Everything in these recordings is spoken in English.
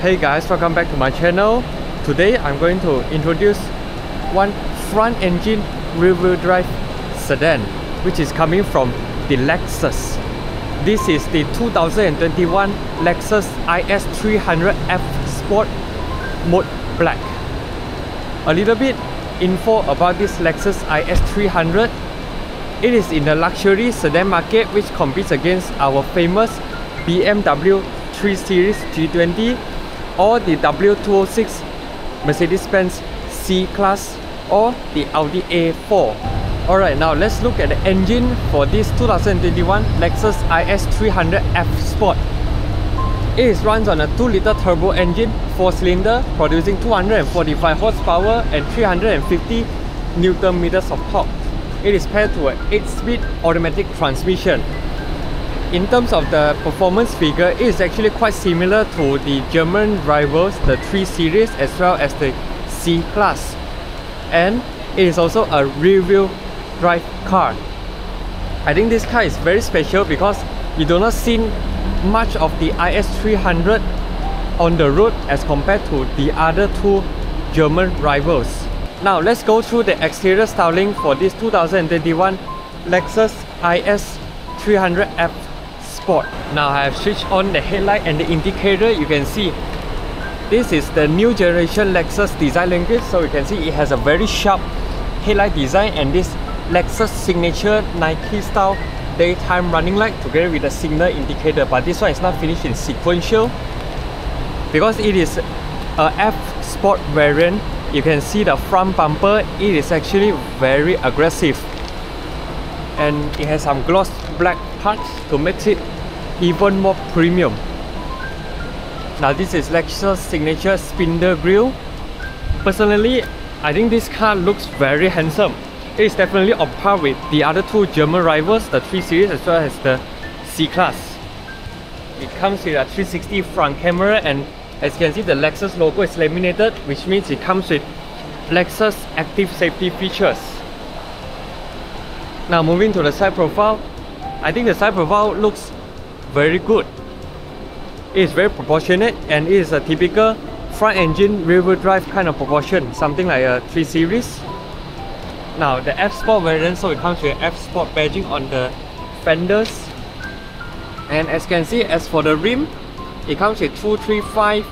Hey guys, welcome back to my channel. Today I'm going to introduce one front engine rear-wheel drive sedan which is coming from the Lexus. This is the 2021 Lexus IS300 F Sport Mode Black. A little bit info about this Lexus IS300. It is in the luxury sedan market which competes against our famous BMW 3 Series G20 or the W206 Mercedes-Benz C-Class or the Audi A4. Alright, now let's look at the engine for this 2021 Lexus IS300 F Sport. It runs on a 2-liter turbo engine, 4-cylinder, producing 245 horsepower and 350 Newton meters of torque. It is paired to an 8-speed automatic transmission. In terms of the performance figure, it is actually quite similar to the German rivals, the 3 Series as well as the C-Class. And it is also a rear-wheel drive car. I think this car is very special because you do not see much of the IS300 on the road as compared to the other two German rivals. Now let's go through the exterior styling for this 2021 Lexus IS300F Sport. Now I have switched on the headlight and the indicator. You can see this is the new generation Lexus design language, so you can see it has a very sharp headlight design and this Lexus signature Nike style daytime running light together with the signal indicator, but this one is not finished in sequential because it is a F Sport variant. You can see the front bumper, it is actually very aggressive and it has some gloss black parts to make it even more premium. Now this is Lexus signature spindle grille. Personally, I think this car looks very handsome. It is definitely on par with the other two German rivals, the 3 Series as well as the C-Class. It comes with a 360 front camera and as you can see the Lexus logo is laminated, which means it comes with Lexus active safety features. Now moving to the side profile, I think the side profile looks very good. It is very proportionate and it is a typical front engine rear-wheel drive kind of proportion, something like a 3 Series. Now the F Sport variant, so it comes with F Sport badging on the fenders. And as you can see, as for the rim, it comes with 235,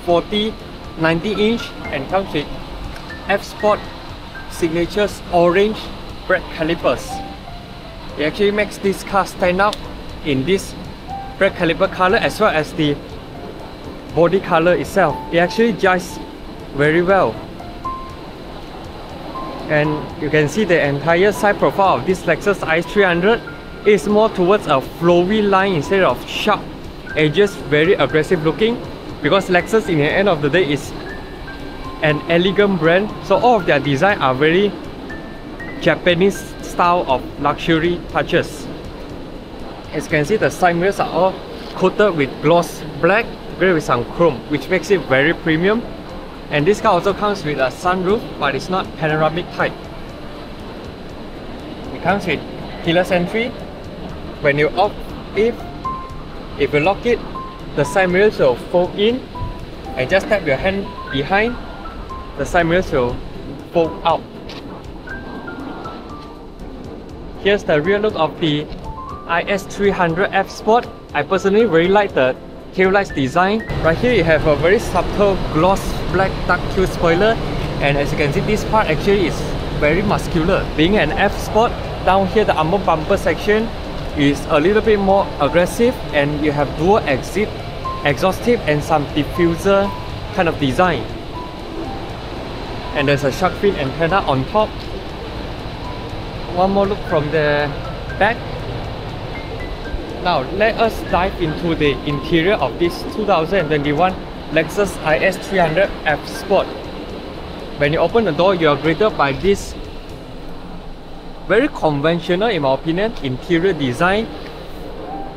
40, 90 inch and comes with F Sport signatures orange brake calipers. It actually makes this car stand out in this brake caliper color as well as the body color itself. It actually jives very well. And you can see the entire side profile of this Lexus IS300 is more towards a flowy line instead of sharp edges, very aggressive looking, because Lexus in the end of the day is an elegant brand, so all of their design are very Japanese style of luxury touches. As you can see, the side mirrors are all coated with gloss black together with some chrome, which makes it very premium. And this car also comes with a sunroof, but it's not panoramic type. It comes with keyless entry. When you off it, if you lock it, the side mirrors will fold in and just tap your hand behind, the side mirrors will fold out. Here's the rear look of the IS300 F Sport. I personally really like the taillights design. Right here you have a very subtle gloss black dark Q spoiler, and as you can see this part actually is very muscular. Being an F Sport, down here the under bumper section is a little bit more aggressive and you have dual exit exhaust tip and some diffuser kind of design. And there's a shark fin antenna on top. One more look from the back. Now let us dive into the interior of this 2021 Lexus IS300 F Sport. When you open the door, you are greeted by this very conventional, in my opinion, interior design.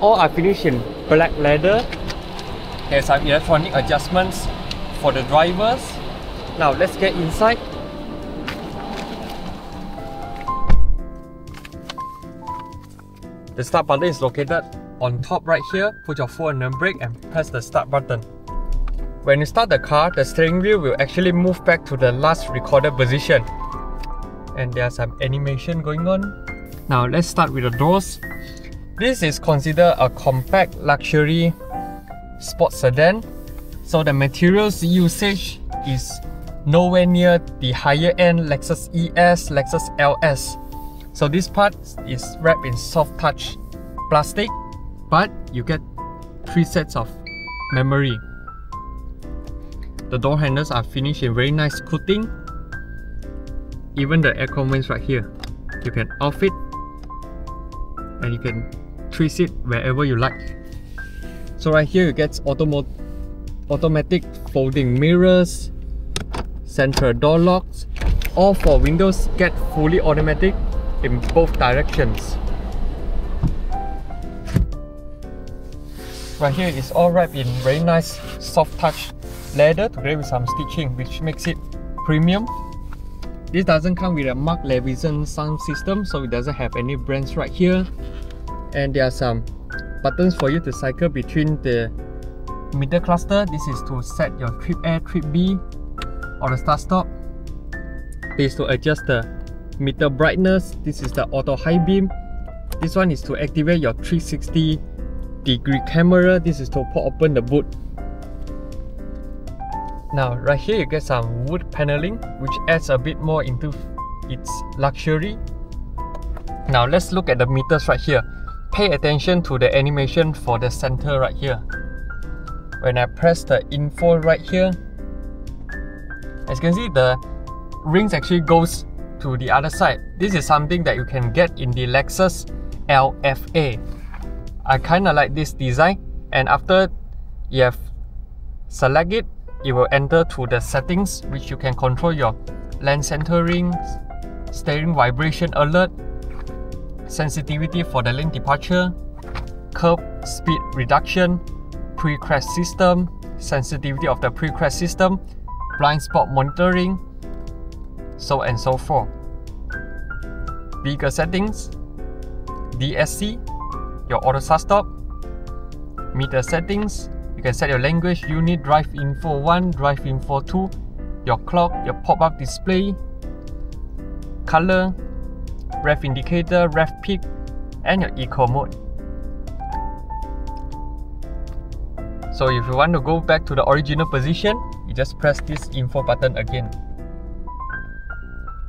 All are finished in black leather. There's some electronic adjustments for the drivers. Now let's get inside. The start button is located on top right here. Put your foot on the brake and press the start button. When you start the car, the steering wheel will actually move back to the last recorded position. And there's some animation going on. Now let's start with the doors. This is considered a compact luxury sports sedan. So the materials usage is nowhere near the higher end Lexus ES, Lexus LS. So this part is wrapped in soft touch plastic, but you get 3 sets of memory. The door handles are finished in very nice coating. Even the aircon vents right here, you can off it and you can twist it wherever you like. So right here you get automatic folding mirrors, central door locks. All 4 windows get fully automatic in both directions. Right here is all wrapped in very nice soft touch leather together with some stitching, which makes it premium. This doesn't come with a Mark Levinson sound system, so it doesn't have any brands right here. And there are some buttons for you to cycle between the meter cluster. This is to set your trip A, trip B, or the start stop. This is to adjust the meter brightness. This is the auto high beam. This one is to activate your 360-degree camera. This is to pop open the boot. Now right here you get some wood paneling, which adds a bit more into its luxury. Now let's look at the meters right here. Pay attention to the animation for the center right here. When I press the info right here, as you can see, the rings actually goes to the other side. This is something that you can get in the Lexus LFA. I kinda like this design, and after you have select it, it will enter to the settings, which you can control your lane centering, steering vibration alert, sensitivity for the lane departure, curb speed reduction, pre-crash system, sensitivity of the pre-crash system, blind spot monitoring, so and so forth. Vehicle settings, DSC, your auto start stop, meter settings. You can set your language, unit, drive info 1, drive info 2, your clock, your pop-up display, color, rev indicator, rev peak, and your eco mode. So if you want to go back to the original position, you just press this info button again.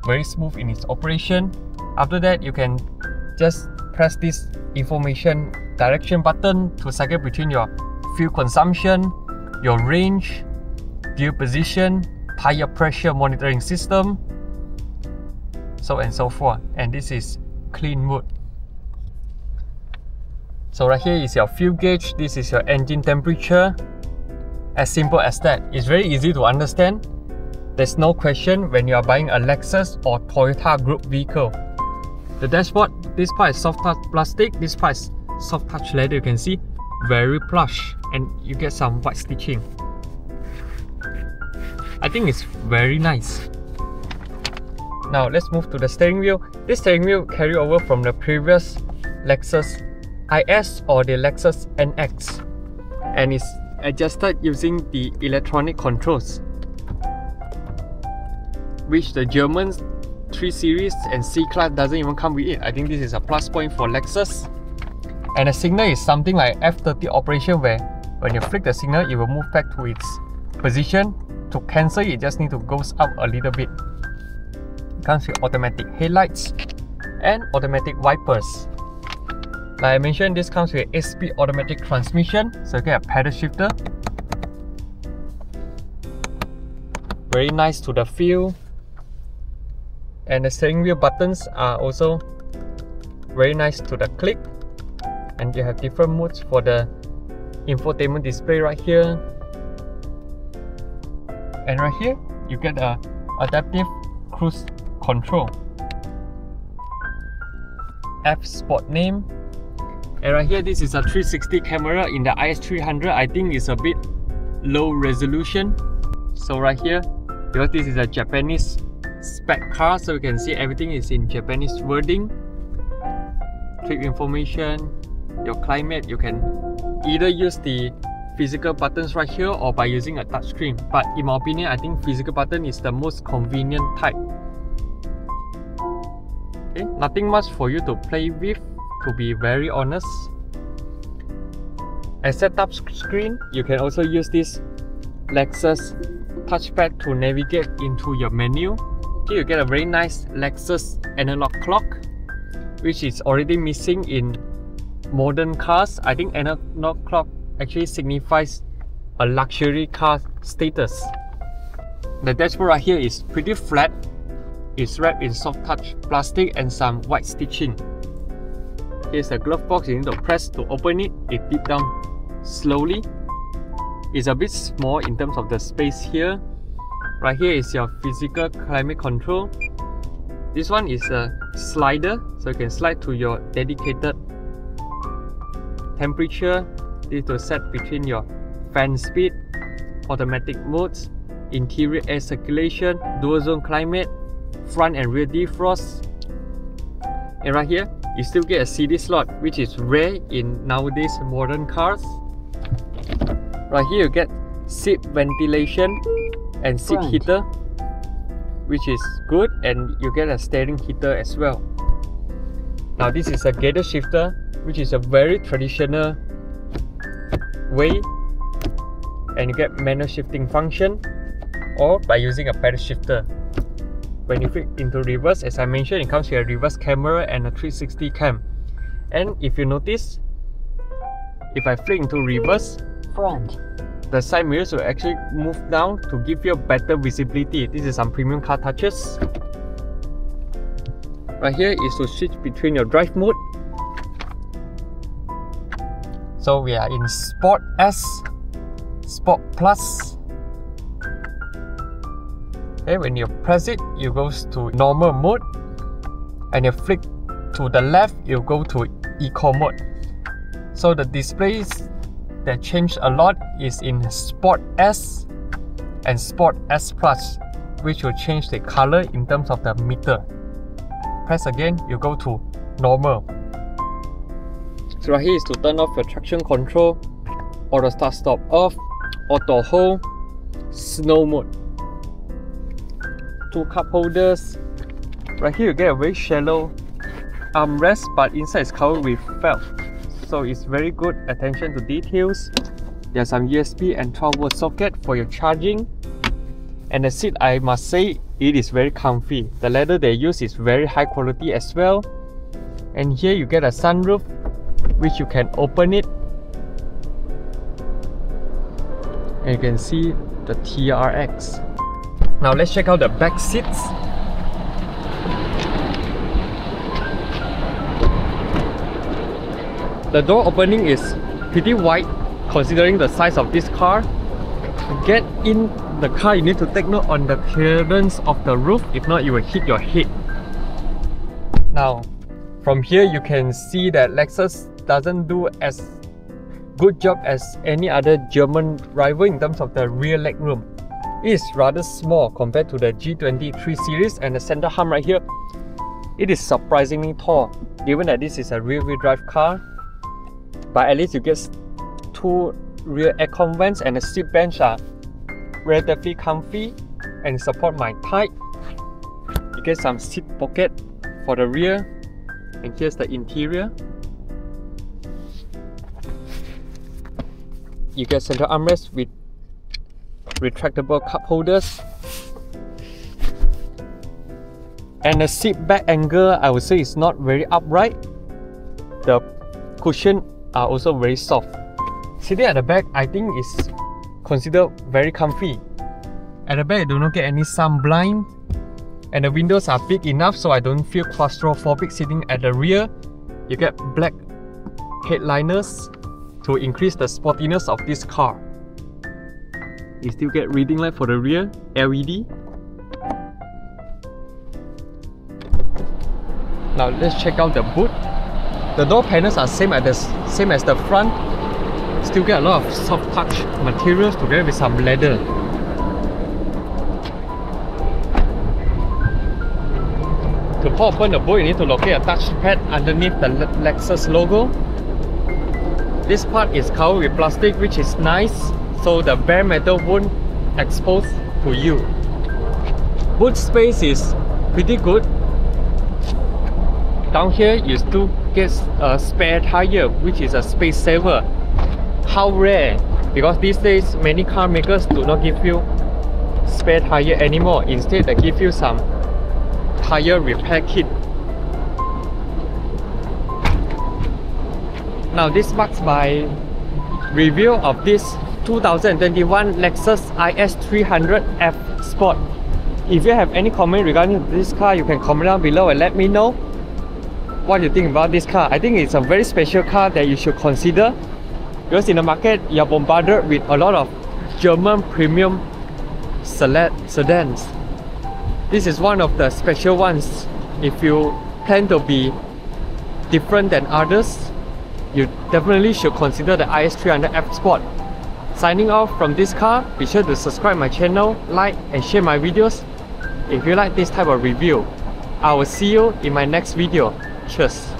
Very smooth in its operation. After that, you can just press this information direction button to cycle between your fuel consumption, your range, gear position, tire pressure monitoring system, so and so forth. And this is clean mode. So right here is your fuel gauge, this is your engine temperature. As simple as that. It's very easy to understand. There's no question when you are buying a Lexus or Toyota group vehicle. The dashboard, this part is soft touch plastic, this part is soft touch leather. You can see very plush, and you get some white stitching. I think it's very nice. Now let's move to the steering wheel. This steering wheel carry over from the previous Lexus IS or the Lexus NX, and is adjusted using the electronic controls, which the German 3 Series and C-Class doesn't even come with it. I think this is a plus point for Lexus. And the signal is something like F30 operation, where when you flick the signal, it will move back to its position. To cancel it, you just need to go up a little bit. It comes with automatic headlights and automatic wipers. Like I mentioned, this comes with 8-speed automatic transmission, so you get a pedal shifter. Very nice to the feel. And the steering wheel buttons are also very nice to the click. And you have different modes for the infotainment display right here. And right here, you get a adaptive cruise control, F sport name. And right here, this is a 360 camera in the IS300. I think it's a bit low resolution. So right here, because this is a Japanese spec car, so you can see everything is in Japanese wording. Trip information, your climate, you can either use the physical buttons right here or by using a touchscreen. But in my opinion, I think physical button is the most convenient type. Okay, nothing much for you to play with, to be very honest. As a touch screen, you can also use this Lexus touchpad to navigate into your menu. Here you get a very nice Lexus analog clock, which is already missing in modern cars. I think analog clock actually signifies a luxury car status. The dashboard right here is pretty flat. It's wrapped in soft touch plastic and some white stitching. Here's the glove box. You need to press to open it. It dips down slowly. It's a bit small in terms of the space here. Right here is your physical climate control. This one is a slider, so you can slide to your dedicated temperature. This to set between your fan speed, automatic modes, interior air circulation, dual zone climate, front and rear defrost. And right here, you still get a CD slot, which is rare in nowadays modern cars. Right here, you get seat ventilation and seat heater, which is good, and you get a steering heater as well. Now this is a gather shifter, which is a very traditional way, and you get manual shifting function or by using a pedal shifter. When you flip into reverse, as I mentioned, it comes with a reverse camera and a 360 cam. And if you notice, if I flip into reverse, front, the side mirrors will actually move down to give you better visibility. This is some premium car touches. Right here is to switch between your drive mode. So we are in Sport S, Sport Plus. Okay, when you press it, you go to normal mode, and you flick to the left, you go to eco mode. So the displays that changed a lot is in Sport S and Sport S Plus, which will change the color in terms of the meter. Press again, you go to normal. So right here is to turn off your traction control, auto start stop off, auto hold, snow mode. 2 cup holders. Right here you get a very shallow armrest, but inside is covered with felt. So it's very good attention to details. There's some USB and 12-volt socket for your charging. And the seat, I must say, it is very comfy. The leather they use is very high quality as well. And here you get a sunroof, which you can open it. And you can see the TRX. Now let's check out the back seats. The door opening is pretty wide considering the size of this car. To get in the car, you need to take note on the clearance of the roof, if not you will hit your head. Now, from here you can see that Lexus doesn't do as good job as any other German rival in terms of the rear legroom. It is rather small compared to the G23 series, and the center hump right here, it is surprisingly tall given that this is a rear-wheel drive car. But at least you get 2 rear aircon vents, and the seat bench are relatively comfy and support my height. You get some seat pocket for the rear, and here's the interior. You get center armrest with retractable cup holders, and the seat back angle, I would say, is not very upright. The cushion are also very soft. Sitting at the back, I think is considered very comfy. At the back, you do not get any sun blind, and the windows are big enough so I don't feel claustrophobic sitting at the rear. You get black headliners to increase the sportiness of this car. You still get reading light for the rear, LED. Now let's check out the boot. The door panels are same as the front. Still get a lot of soft touch materials together with some leather. To pop open the boot, you need to locate a touchpad underneath the Lexus logo. This part is covered with plastic, which is nice, so the bare metal won't expose to you. Boot space is pretty good. Down here you still get a spare tire, which is a space saver. How rare, because these days many car makers do not give you spare tire anymore. Instead they give you some tire repair kit. Now this marks my review of this 2021 Lexus IS300 F Sport. If you have any comment regarding this car, you can comment down below and let me know what you think about this car. I think it's a very special car that you should consider, because in the market you're bombarded with a lot of German premium sedans. This is one of the special ones. If you plan to be different than others, you definitely should consider the IS300 F Sport. Signing off from this car, be sure to subscribe my channel, like and share my videos if you like this type of review. I will see you in my next video. Cheers!